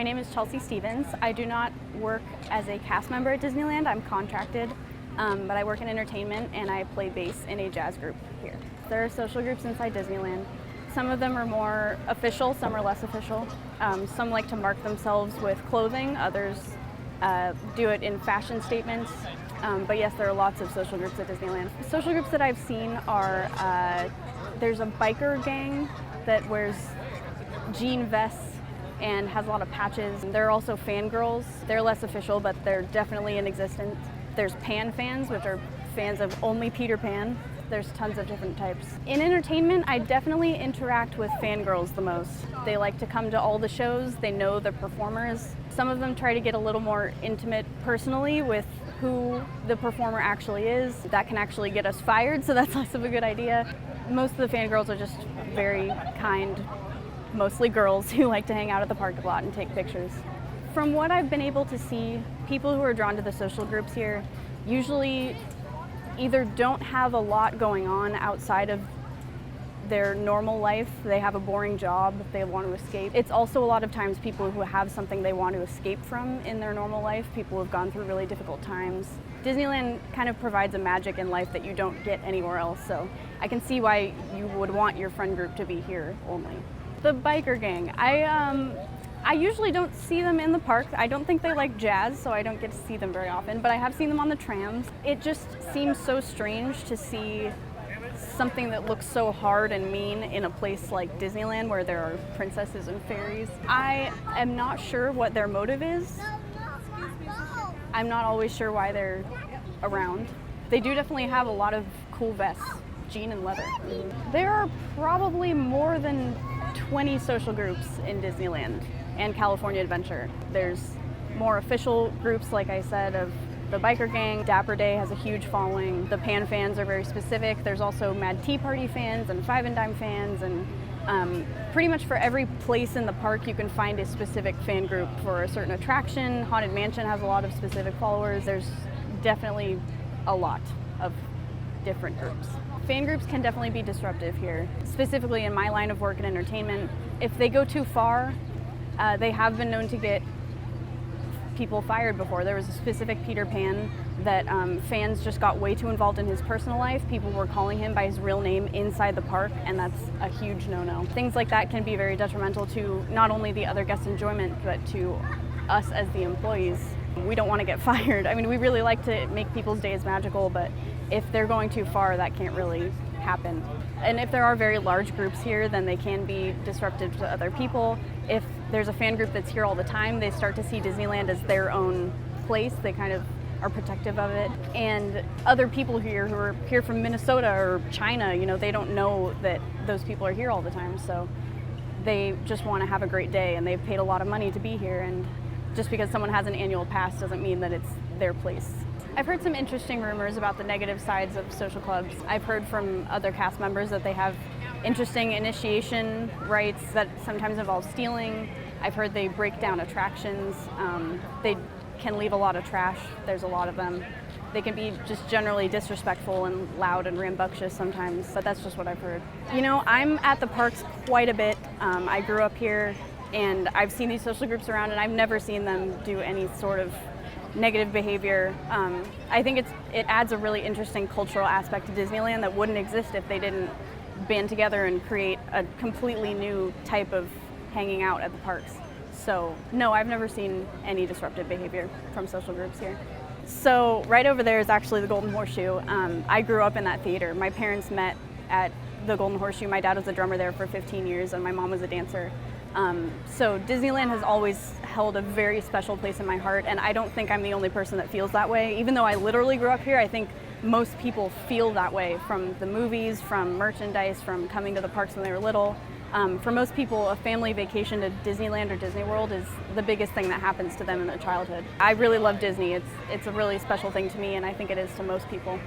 My name is Chelsea Stevens. I do not work as a cast member at Disneyland. I'm contracted, but I work in entertainment and I play bass in a jazz group here. There are social groups inside Disneyland. Some of them are more official, some are less official. Some like to mark themselves with clothing, others do it in fashion statements. But yes, there are lots of social groups at Disneyland. Social groups that I've seen are, there's a biker gang that wears jean vests and has a lot of patches. There are also fangirls. They're less official, but they're definitely in existence. There's Pan fans, which are fans of only Peter Pan. There's tons of different types. In entertainment, I definitely interact with fangirls the most. They like to come to all the shows. They know the performers. Some of them try to get a little more intimate personally with who the performer actually is. That can actually get us fired, so that's less of a good idea. Most of the fangirls are just very kind, mostly girls who like to hang out at the parking lot and take pictures. From what I've been able to see, people who are drawn to the social groups here usually either don't have a lot going on outside of their normal life. They have a boring job, they want to escape. It's also a lot of times people who have something they want to escape from in their normal life, people who have gone through really difficult times. Disneyland kind of provides a magic in life that you don't get anywhere else, so I can see why you would want your friend group to be here only. The biker gang, I usually don't see them in the park. I don't think they like jazz, so I don't get to see them very often, but I have seen them on the trams. It just seems so strange to see something that looks so hard and mean in a place like Disneyland where there are princesses and fairies. I am not sure what their motive is. I'm not always sure why they're around. They do definitely have a lot of cool vests, jean and leather. There are probably more than 20 social groups in Disneyland and California Adventure. There's more official groups, like I said, of the biker gang. Dapper Day has a huge following. The Pan fans are very specific. There's also Mad Tea Party fans and Five and Dime fans, and pretty much for every place in the park you can find a specific fan group for a certain attraction. Haunted Mansion has a lot of specific followers. There's definitely a lot of different groups. Fan groups can definitely be disruptive here, specifically in my line of work in entertainment. If they go too far, they have been known to get people fired before. There was a specific Peter Pan that fans just got way too involved in his personal life. People were calling him by his real name inside the park, and that's a huge no-no. Things like that can be very detrimental to not only the other guests' enjoyment, but to us as the employees. We don't want to get fired. I mean, we really like to make people's days magical, but if they're going too far, that can't really happen. And if there are very large groups here, then they can be disruptive to other people. If there's a fan group that's here all the time, they start to see Disneyland as their own place. They kind of are protective of it. And other people here who are here from Minnesota or China, you know, they don't know that those people are here all the time. So they just want to have a great day, and they've paid a lot of money to be here. And just because someone has an annual pass doesn't mean that it's their place. I've heard some interesting rumors about the negative sides of social clubs. I've heard from other cast members that they have interesting initiation rites that sometimes involve stealing. I've heard they break down attractions. They can leave a lot of trash. There's a lot of them. They can be just generally disrespectful and loud and rambunctious sometimes, but that's just what I've heard. You know, I'm at the parks quite a bit. I grew up here, and I've seen these social groups around, and I've never seen them do any sort of negative behavior. I think it adds a really interesting cultural aspect to Disneyland that wouldn't exist if they didn't band together and create a completely new type of hanging out at the parks. So no, I've never seen any disruptive behavior from social groups here. So right over there is actually the Golden Horseshoe. I grew up in that theater. My parents met at the Golden Horseshoe. My dad was a drummer there for 15 years and my mom was a dancer. So Disneyland has always held a very special place in my heart, and I don't think I'm the only person that feels that way. Even though I literally grew up here, I think most people feel that way from the movies, from merchandise, from coming to the parks when they were little. For most people, a family vacation to Disneyland or Disney World is the biggest thing that happens to them in their childhood. I really love Disney. It's a really special thing to me, and I think it is to most people.